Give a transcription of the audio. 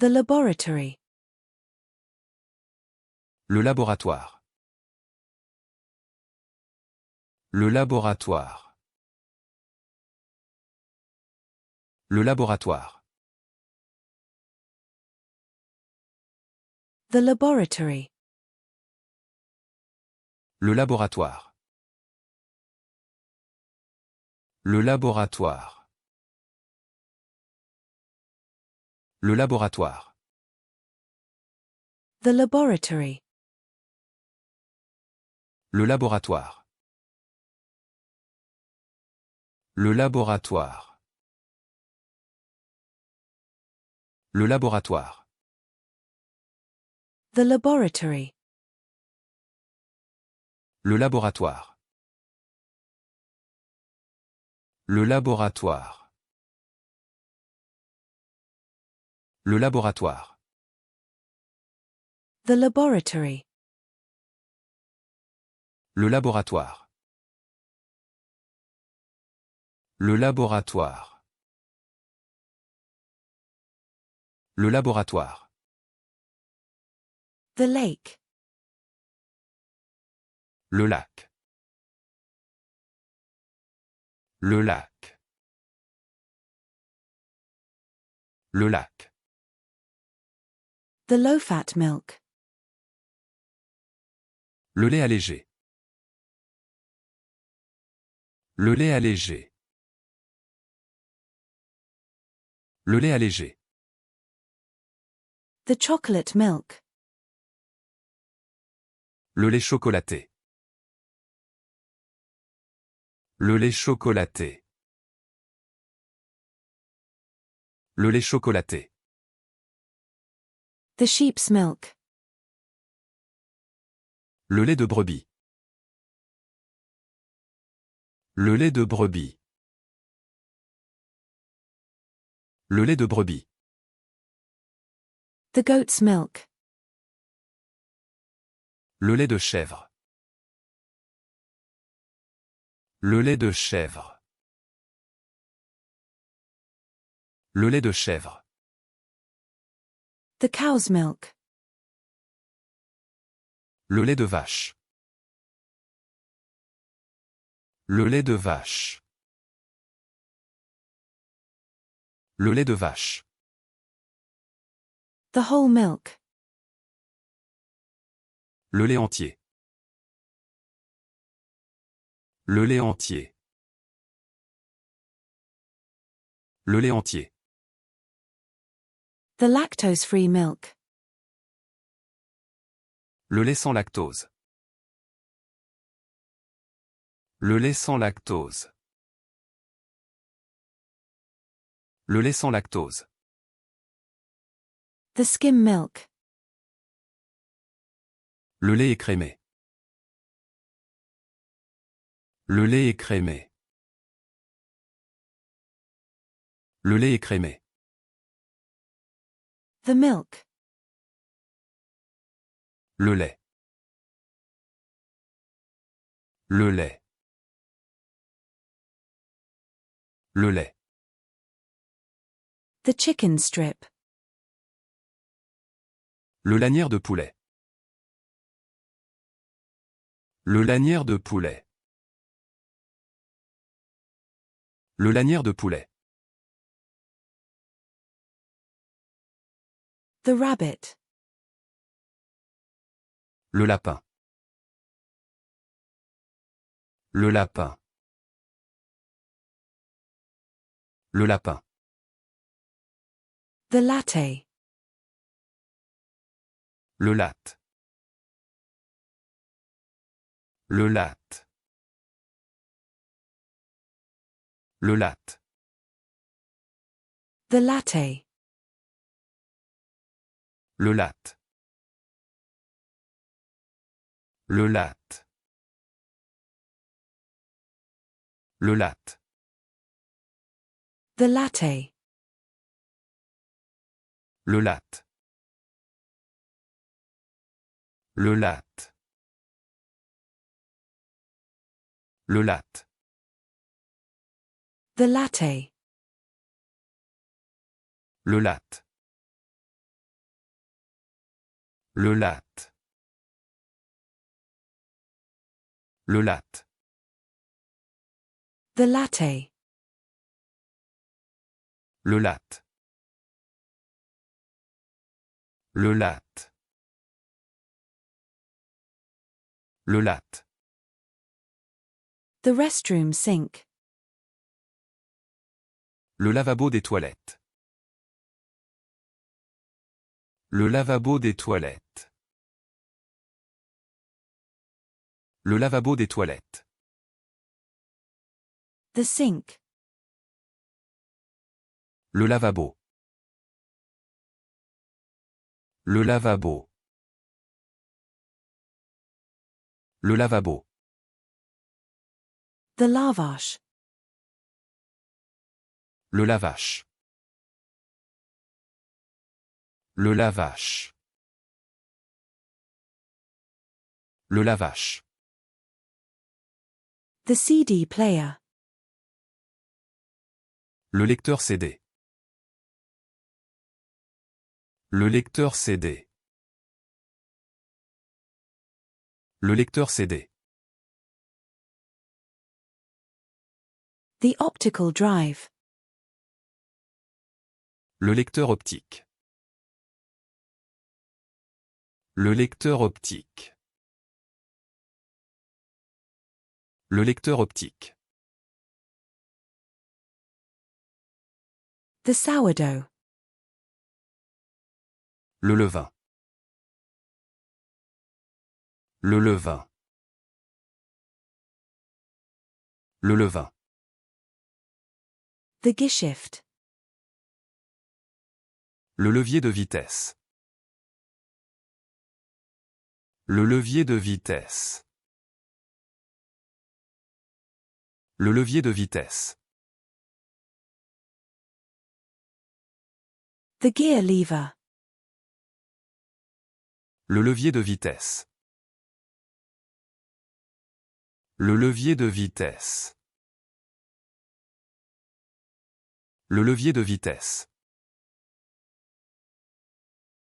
The laboratory. Le laboratoire. Le laboratoire. Le laboratoire. The laboratory. Le laboratoire. Le laboratoire. Le laboratoire. The laboratory. Le laboratoire. Le laboratoire. Le laboratoire. The laboratory. Le laboratoire. Le laboratoire. Le laboratoire. The laboratory. Le laboratoire. Le laboratoire. Le laboratoire. The lake. Le lac. Le lac. Le lac. The low-fat milk. Le lait allégé. Le lait allégé. Le lait allégé. The chocolate milk. Le lait chocolaté. Le lait chocolaté. Le lait chocolaté. The sheep's milk. Le lait de brebis. Le lait de brebis. Le lait de brebis. The goat's milk. Le lait de chèvre. Le lait de chèvre. Le lait de chèvre. The cow's milk. Le lait de vache. Le lait de vache. Le lait de vache. The whole milk. Le lait entier. Le lait entier. Le lait entier. The lactose-free milk. Le lait sans lactose. Le lait sans lactose. Le lait sans lactose. The skim milk. Le lait écrémé. Le lait écrémé. Le lait écrémé. The milk. Le lait. Le lait. Le lait. The chicken strip. Le lanière de poulet. Le lanière de poulet. Le lanière de poulet. The rabbit. Le lapin. Le lapin. Le lapin. The latte. Le latte. Le latte. Le latte. The latte. Le latte. Le latte. Le latte. The latte. Le latte. Le latte. Le latte. The latte. Le latte. Le latte. Le latte. The latte. Le latte. Le latte. Le latte. The restroom sink. Le lavabo des toilettes. Le lavabo des toilettes. Le lavabo des toilettes. The sink. Le lavabo. Le lavabo. Le lavabo. The lavash. Le lavache. Le lavache. Le lavache. The CD player. Le lecteur CD. Le lecteur CD. Le lecteur CD. The optical drive. Le lecteur optique. Le lecteur optique. Le lecteur optique. The sourdough. Le levain. Le levain. Le levain. The Geschichte. Le levier de vitesse. Le levier de vitesse. Le levier de vitesse. The gear lever. Le levier de vitesse. Le levier de vitesse. Le levier de vitesse.